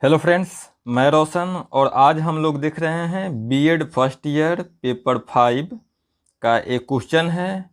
Hello friends, मैं रोशन और आज हम लोग देख रहे हैं बीएड फर्स्ट ईयर पेपर 5 का एक क्वेश्चन है।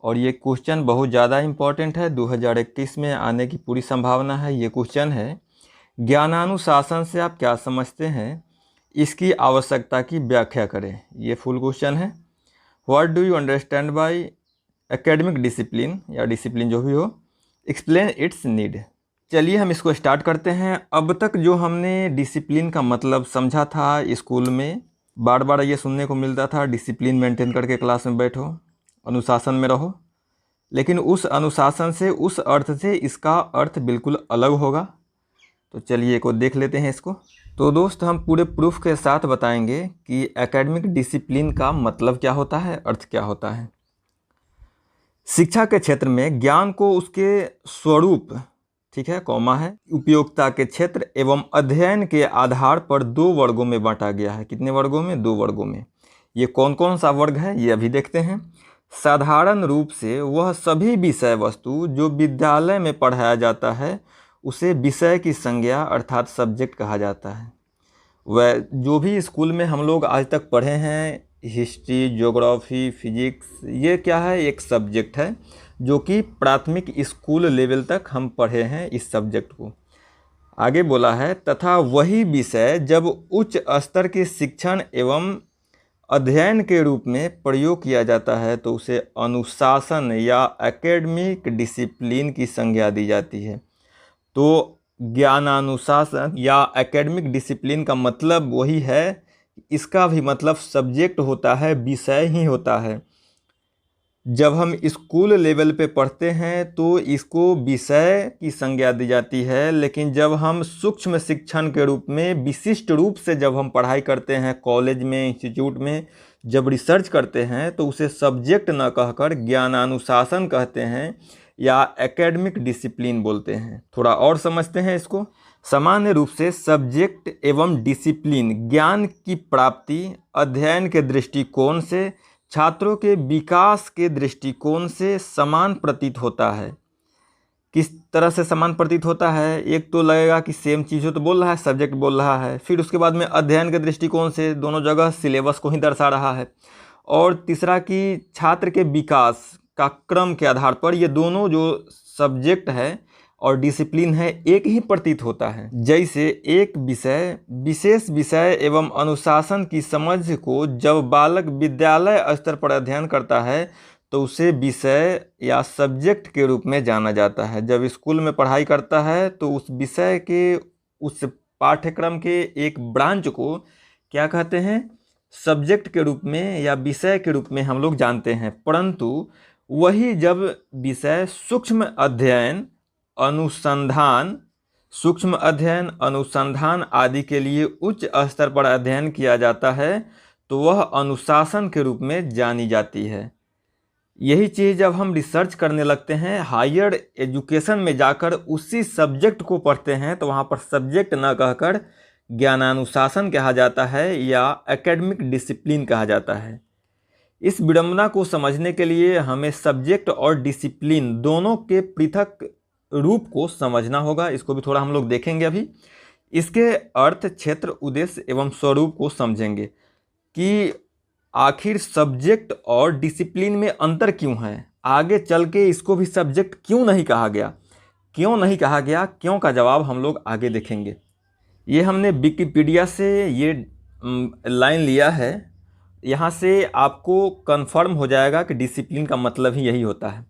और ये क्वेश्चन बहुत ज़्यादा इम्पोर्टेंट है, 2021 में आने की पूरी संभावना है। ये क्वेश्चन है, ज्ञानानुशासन से आप क्या समझते हैं, इसकी आवश्यकता की व्याख्या करें। ये फुल क्वेश्चन है। What do you understand by academic discipline या डिसिप्लिन जो भी हो, एक्सप्लेन इट्स नीड। चलिए हम इसको स्टार्ट करते हैं। अब तक जो हमने डिसिप्लिन का मतलब समझा था, स्कूल में बार बार ये सुनने को मिलता था, डिसिप्लिन मेंटेन करके क्लास में बैठो, अनुशासन में रहो। लेकिन उस अनुशासन से, उस अर्थ से इसका अर्थ बिल्कुल अलग होगा। तो चलिए को देख लेते हैं इसको। तो दोस्त, हम पूरे प्रूफ के साथ बताएंगे कि एकेडमिक डिसिप्लिन का मतलब क्या होता है, अर्थ क्या होता है। शिक्षा के क्षेत्र में ज्ञान को उसके स्वरूप, ठीक है, कॉमा है, उपयोगिता के क्षेत्र एवं अध्ययन के आधार पर 2 वर्गों में बांटा गया है। कितने वर्गों में? 2 वर्गों में। ये कौन कौन सा वर्ग है, ये अभी देखते हैं। साधारण रूप से वह सभी विषय वस्तु जो विद्यालय में पढ़ाया जाता है उसे विषय की संज्ञा अर्थात सब्जेक्ट कहा जाता है। वह जो भी स्कूल में हम लोग आज तक पढ़े हैं, हिस्ट्री, ज्योग्राफी, फिजिक्स, ये क्या है, एक सब्जेक्ट है जो कि प्राथमिक स्कूल लेवल तक हम पढ़े हैं इस सब्जेक्ट को। आगे बोला है, तथा वही विषय जब उच्च स्तर के शिक्षण एवं अध्ययन के रूप में प्रयोग किया जाता है तो उसे अनुशासन या एकेडमिक डिसिप्लिन की संज्ञा दी जाती है। तो ज्ञानानुशासन या एकेडमिक डिसिप्लिन का मतलब वही है, इसका भी मतलब सब्जेक्ट होता है, विषय ही होता है। जब हम स्कूल लेवल पे पढ़ते हैं तो इसको विषय की संज्ञा दी जाती है, लेकिन जब हम सूक्ष्म शिक्षण के रूप में, विशिष्ट रूप से जब हम पढ़ाई करते हैं कॉलेज में, इंस्टीट्यूट में, जब रिसर्च करते हैं तो उसे सब्जेक्ट न कहकर ज्ञानानुशासन कहते हैं या एकेडमिक डिसिप्लिन बोलते हैं। थोड़ा और समझते हैं इसको। सामान्य रूप से सब्जेक्ट एवं डिसिप्लिन ज्ञान की प्राप्ति, अध्ययन के दृष्टिकोण से, छात्रों के विकास के दृष्टिकोण से समान प्रतीत होता है। किस तरह से समान प्रतीत होता है? एक तो लगेगा कि सेम चीज़ हो तो बोल रहा है, सब्जेक्ट बोल रहा है। फिर उसके बाद में अध्ययन के दृष्टिकोण से दोनों जगह सिलेबस को ही दर्शा रहा है। और तीसरा कि छात्र के विकास का क्रम के आधार पर ये दोनों जो सब्जेक्ट है और डिसिप्लिन है एक ही प्रतीत होता है। जैसे एक विषय, विशेष विषय एवं अनुशासन की समझ को जब बालक विद्यालय स्तर पर अध्ययन करता है तो उसे विषय या सब्जेक्ट के रूप में जाना जाता है। जब स्कूल में पढ़ाई करता है तो उस विषय के, उस पाठ्यक्रम के एक ब्रांच को क्या कहते हैं, सब्जेक्ट के रूप में या विषय के रूप में हम लोग जानते हैं। परंतु वही जब विषय सूक्ष्म अध्ययन, अनुसंधान, सूक्ष्म अध्ययन, अनुसंधान आदि के लिए उच्च स्तर पर अध्ययन किया जाता है तो वह अनुशासन के रूप में जानी जाती है। यही चीज़ जब हम रिसर्च करने लगते हैं, हायर एजुकेशन में जाकर उसी सब्जेक्ट को पढ़ते हैं तो वहाँ पर सब्जेक्ट न कहकर ज्ञानानुशासन कहा जाता है या एकेडमिक डिसिप्लिन कहा जाता है। इस विडंबना को समझने के लिए हमें सब्जेक्ट और डिसिप्लिन दोनों के पृथक रूप को समझना होगा। इसको भी थोड़ा हम लोग देखेंगे अभी। इसके अर्थ, क्षेत्र, उद्देश्य एवं स्वरूप को समझेंगे कि आखिर सब्जेक्ट और डिसिप्लिन में अंतर क्यों है। आगे चल के इसको भी सब्जेक्ट क्यों नहीं कहा गया, क्यों नहीं कहा गया, क्यों का जवाब हम लोग आगे देखेंगे। ये हमने विकिपीडिया से ये लाइन लिया है। यहाँ से आपको कंफर्म हो जाएगा कि डिसिप्लिन का मतलब ही यही होता है।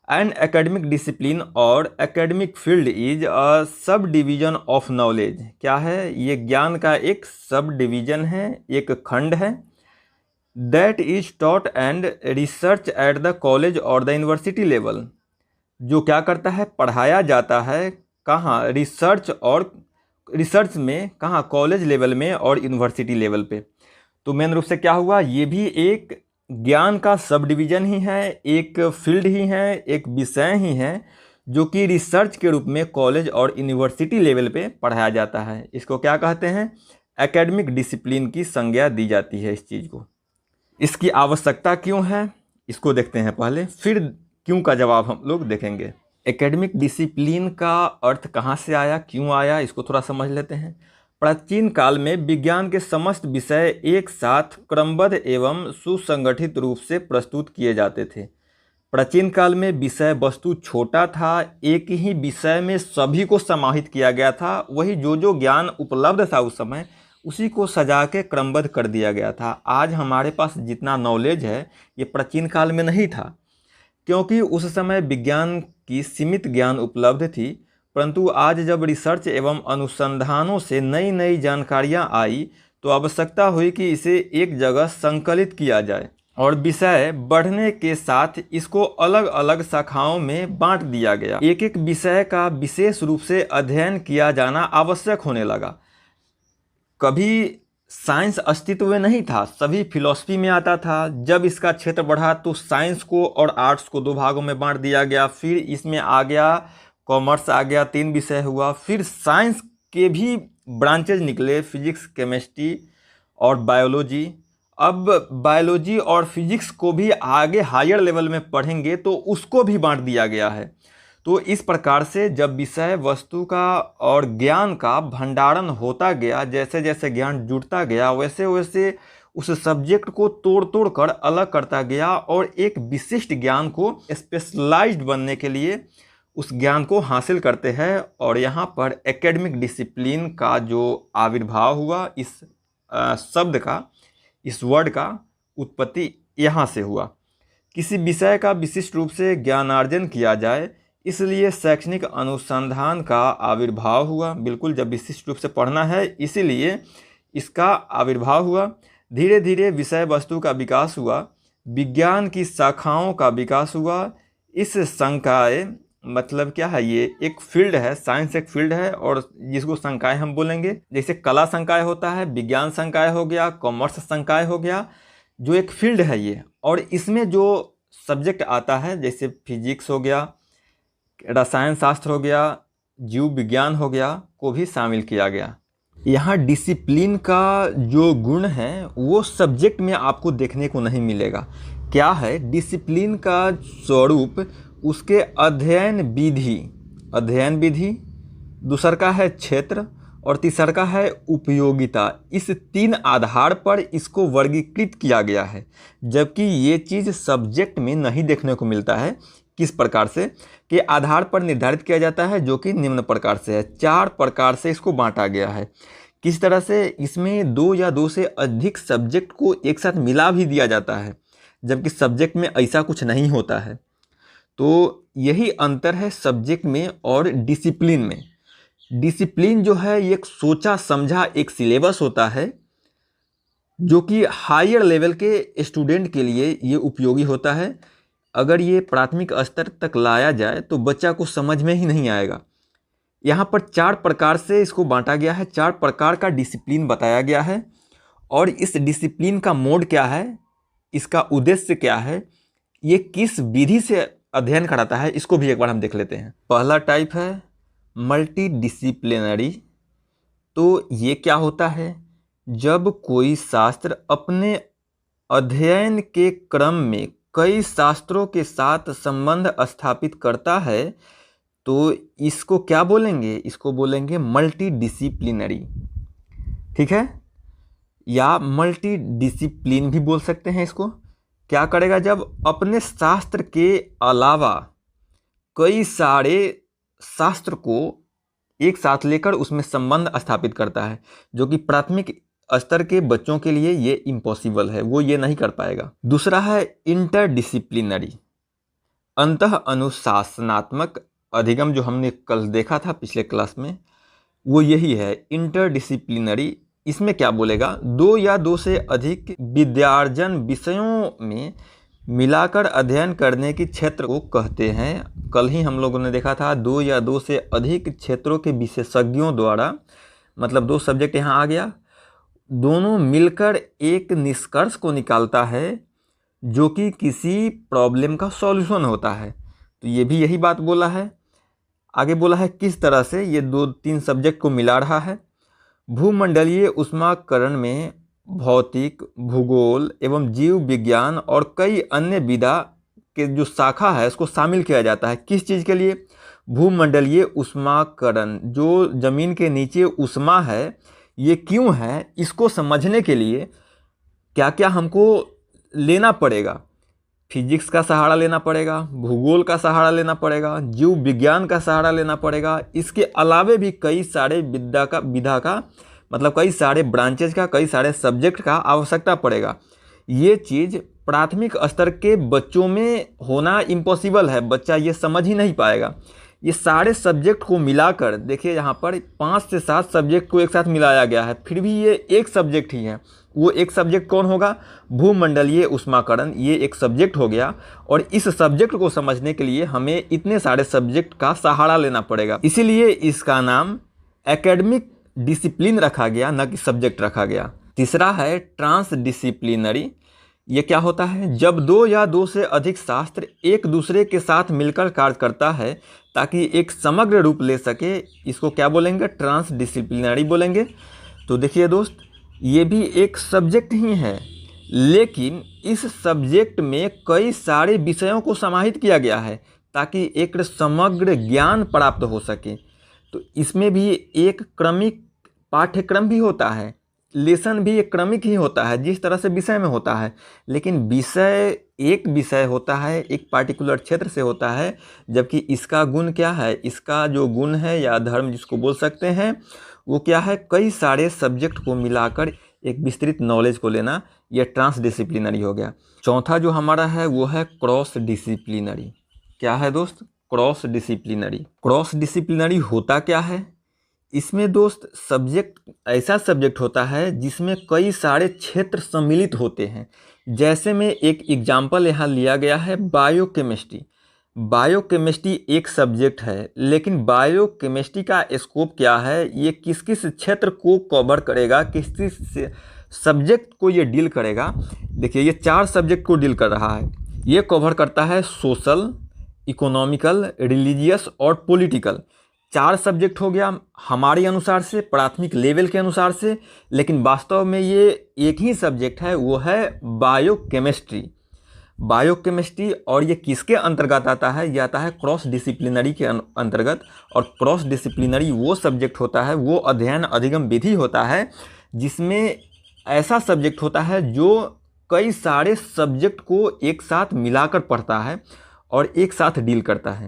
एन एकेडमिक डिसिप्लिन और academic field is a sub division of knowledge. क्या है? ये ज्ञान का एक सब डिवीजन है, एक खंड है। That is taught and research at the college और द यूनिवर्सिटी लेवल। जो क्या करता है, पढ़ाया जाता है। कहाँ? रिसर्च में कहाँ? कॉलेज लेवल में और यूनिवर्सिटी लेवल पे। तो मेन रूप से क्या हुआ, ये भी एक ज्ञान का सब डिवीजन ही है, एक फील्ड ही है, एक विषय ही है जो कि रिसर्च के रूप में कॉलेज और यूनिवर्सिटी लेवल पे पढ़ाया जाता है। इसको क्या कहते हैं? एकेडमिक डिसिप्लिन की संज्ञा दी जाती है इस चीज़ को। इसकी आवश्यकता क्यों है इसको देखते हैं पहले, फिर क्यों का जवाब हम लोग देखेंगे। एकेडमिक डिसिप्लिन का अर्थ कहाँ से आया, क्यों आया, इसको थोड़ा समझ लेते हैं। प्राचीन काल में विज्ञान के समस्त विषय एक साथ क्रमबद्ध एवं सुसंगठित रूप से प्रस्तुत किए जाते थे। प्राचीन काल में विषय वस्तु छोटा था, एक ही विषय में सभी को समाहित किया गया था। वही जो ज्ञान उपलब्ध था उस समय, उसी को सजा के क्रमबद्ध कर दिया गया था। आज हमारे पास जितना नॉलेज है ये प्राचीन काल में नहीं था, क्योंकि उस समय विज्ञान की सीमित ज्ञान उपलब्ध थी। परंतु आज जब रिसर्च एवं अनुसंधानों से नई नई जानकारियां आई तो आवश्यकता हुई कि इसे एक जगह संकलित किया जाए, और विषय बढ़ने के साथ इसको अलग अलग शाखाओं में बांट दिया गया। एक एक विषय का विशेष रूप से अध्ययन किया जाना आवश्यक होने लगा। कभी साइंस अस्तित्व में नहीं था, सभी फिलॉसफी में आता था। जब इसका क्षेत्र बढ़ा तो साइंस को और आर्ट्स को दो भागों में बांट दिया गया। फिर इसमें आ गया कॉमर्स, आ गया, 3 विषय हुआ। फिर साइंस के भी ब्रांचेज निकले, फिजिक्स, केमिस्ट्री और बायोलॉजी। अब बायोलॉजी और फिजिक्स को भी आगे हायर लेवल में पढ़ेंगे तो उसको भी बांट दिया गया है। तो इस प्रकार से जब विषय वस्तु का और ज्ञान का भंडारण होता गया, जैसे जैसे ज्ञान जुड़ता गया, वैसे वैसे उस सब्जेक्ट को तोड़ तोड़ कर अलग करता गया और एक विशिष्ट ज्ञान को स्पेशलाइज्ड बनने के लिए उस ज्ञान को हासिल करते हैं। और यहाँ पर एकेडमिक डिसिप्लिन का जो आविर्भाव हुआ, इस शब्द का, इस वर्ड का उत्पत्ति यहाँ से हुआ। किसी विषय का विशिष्ट रूप से ज्ञानार्जन किया जाए, इसलिए शैक्षणिक अनुसंधान का आविर्भाव हुआ। बिल्कुल, जब विशिष्ट रूप से पढ़ना है इसीलिए इसका आविर्भाव हुआ। धीरे धीरे विषय वस्तु का विकास हुआ, विज्ञान की शाखाओं का विकास हुआ। इस संकाय मतलब क्या है, ये एक फील्ड है, साइंस एक फील्ड है और जिसको संकाय हम बोलेंगे। जैसे कला संकाय होता है, विज्ञान संकाय हो गया, कॉमर्स संकाय हो गया, जो एक फील्ड है ये। और इसमें जो सब्जेक्ट आता है, जैसे फिजिक्स हो गया, रसायन शास्त्र हो गया, जीव विज्ञान हो गया, को भी शामिल किया गया। यहाँ डिसिप्लिन का जो गुण है वो सब्जेक्ट में आपको देखने को नहीं मिलेगा। क्या है डिसिप्लिन का स्वरूप? उसके अध्ययन विधि, दूसर का है क्षेत्र और तीसर का है उपयोगिता। इस 3 आधार पर इसको वर्गीकृत किया गया है, जबकि ये चीज़ सब्जेक्ट में नहीं देखने को मिलता है। किस प्रकार से? के आधार पर निर्धारित किया जाता है, जो कि निम्न प्रकार से है। 4 प्रकार से इसको बांटा गया है। किस तरह से? इसमें 2 या 2 से अधिक सब्जेक्ट को एक साथ मिला भी दिया जाता है, जबकि सब्जेक्ट में ऐसा कुछ नहीं होता है। तो यही अंतर है सब्जेक्ट में और डिसिप्लिन में। डिसिप्लिन जो है ये एक सोचा समझा एक सिलेबस होता है, जो कि हायर लेवल के स्टूडेंट के लिए ये उपयोगी होता है। अगर ये प्राथमिक स्तर तक लाया जाए तो बच्चा को समझ में ही नहीं आएगा। यहाँ पर 4 प्रकार से इसको बांटा गया है, 4 प्रकार का डिसिप्लिन बताया गया है। और इस डिसिप्लिन का मोड क्या है, इसका उद्देश्य क्या है, ये किस विधि से अध्ययन कराता है, इसको भी एक बार हम देख लेते हैं। पहला टाइप है मल्टी डिसिप्लिनरी। तो ये क्या होता है? जब कोई शास्त्र अपने अध्ययन के क्रम में कई शास्त्रों के साथ संबंध स्थापित करता है तो इसको क्या बोलेंगे? इसको बोलेंगे मल्टी डिसिप्लिनरी। ठीक है, या मल्टी डिसिप्लिन भी बोल सकते हैं इसको। क्या करेगा? जब अपने शास्त्र के अलावा कई सारे शास्त्र को एक साथ लेकर उसमें संबंध स्थापित करता है, जो कि प्राथमिक स्तर के बच्चों के लिए ये इम्पॉसिबल है, वो ये नहीं कर पाएगा। दूसरा है इंटरडिसिप्लिनरी, अंतः अनुशासनात्मक अधिगम, जो हमने कल देखा था पिछले क्लास में, वो यही है इंटरडिसिप्लिनरी। इसमें क्या बोलेगा? 2 या 2 से अधिक विद्यार्जन विषयों में मिलाकर अध्ययन करने की क्षेत्र को कहते हैं। कल ही हम लोगों ने देखा था 2 या 2 से अधिक क्षेत्रों के विशेषज्ञों द्वारा, मतलब 2 सब्जेक्ट यहाँ आ गया, दोनों मिलकर एक निष्कर्ष को निकालता है जो कि किसी प्रॉब्लम का सॉल्यूशन होता है। तो ये भी यही बात बोला है। आगे बोला है किस तरह से ये 2-3 सब्जेक्ट को मिला रहा है। भूमंडलीय ऊष्माकरण में भौतिक, भूगोल एवं जीव विज्ञान और कई अन्य विधा के जो शाखा है उसको शामिल किया जाता है। किस चीज़ के लिए? भूमंडलीय ऊष्माकरण, जो ज़मीन के नीचे ऊष्मा है ये क्यों है, इसको समझने के लिए क्या क्या हमको लेना पड़ेगा। फिजिक्स का सहारा लेना पड़ेगा, भूगोल का सहारा लेना पड़ेगा, जीव विज्ञान का सहारा लेना पड़ेगा। इसके अलावे भी कई सारे विधा का मतलब कई सारे ब्रांचेज का, कई सारे सब्जेक्ट का आवश्यकता पड़ेगा। ये चीज़ प्राथमिक स्तर के बच्चों में होना इम्पॉसिबल है, बच्चा ये समझ ही नहीं पाएगा। ये सारे सब्जेक्ट को मिलाकर देखिए, यहाँ पर 5 से 7 सब्जेक्ट को एक साथ मिलाया गया है, फिर भी ये एक सब्जेक्ट ही है। वो एक सब्जेक्ट कौन होगा? भूमंडलीय ऊष्माकरण, ये एक सब्जेक्ट हो गया। और इस सब्जेक्ट को समझने के लिए हमें इतने सारे सब्जेक्ट का सहारा लेना पड़ेगा, इसीलिए इसका नाम एकेडमिक डिसिप्लिन रखा गया, न कि सब्जेक्ट रखा गया। तीसरा है ट्रांसडिसिप्लिनरी। ये क्या होता है? जब 2 या 2 से अधिक शास्त्र एक दूसरे के साथ मिलकर कार्य करता है ताकि एक समग्र रूप ले सके, इसको क्या बोलेंगे? ट्रांसडिसिप्लिनरी बोलेंगे। तो देखिए दोस्त, ये भी एक सब्जेक्ट ही है, लेकिन इस सब्जेक्ट में कई सारे विषयों को समाहित किया गया है ताकि एक समग्र ज्ञान प्राप्त हो सके। तो इसमें भी एक क्रमिक पाठ्यक्रम भी होता है, लेसन भी एक क्रमिक ही होता है जिस तरह से विषय में होता है, लेकिन विषय एक विषय होता है, एक पार्टिकुलर क्षेत्र से होता है। जबकि इसका गुण क्या है? इसका जो गुण है या धर्म जिसको बोल सकते हैं, वो क्या है? कई सारे सब्जेक्ट को मिलाकर एक विस्तृत नॉलेज को लेना, यह ट्रांसडिसिप्लिनरी हो गया। चौथा जो हमारा है वो है क्रॉस डिसिप्लिनरी। क्या है दोस्त? Cross disciplinary. क्रॉस डिसिप्लिनरी होता क्या है? इसमें दोस्त सब्जेक्ट ऐसा सब्जेक्ट होता है जिसमें कई सारे क्षेत्र सम्मिलित होते हैं। जैसे में एक एग्जाम्पल यहाँ लिया गया है बायोकेमिस्ट्री। बायोकेमिस्ट्री एक सब्जेक्ट है, लेकिन बायोकेमिस्ट्री का स्कोप क्या है? ये किस किस क्षेत्र को कवर करेगा, किस किस सब्जेक्ट को ये डील करेगा? देखिए, ये 4 सब्जेक्ट को डील कर रहा है। ये कवर करता है सोशल, इकोनॉमिकल, रिलीजियस और पॉलिटिकल। 4 सब्जेक्ट हो गया हमारे अनुसार से, प्राथमिक लेवल के अनुसार से, लेकिन वास्तव में ये एक ही सब्जेक्ट है, वो है बायोकेमिस्ट्री। बायोकेमिस्ट्री, और ये किसके अंतर्गत आता है? ये आता है क्रॉस डिसिप्लिनरी के अंतर्गत। और क्रॉस डिसिप्लिनरी वो सब्जेक्ट होता है, वो अध्ययन अधिगम विधि होता है जिसमें ऐसा सब्जेक्ट होता है जो कई सारे सब्जेक्ट को एक साथ मिलाकर पढ़ता है और एक साथ डील करता है।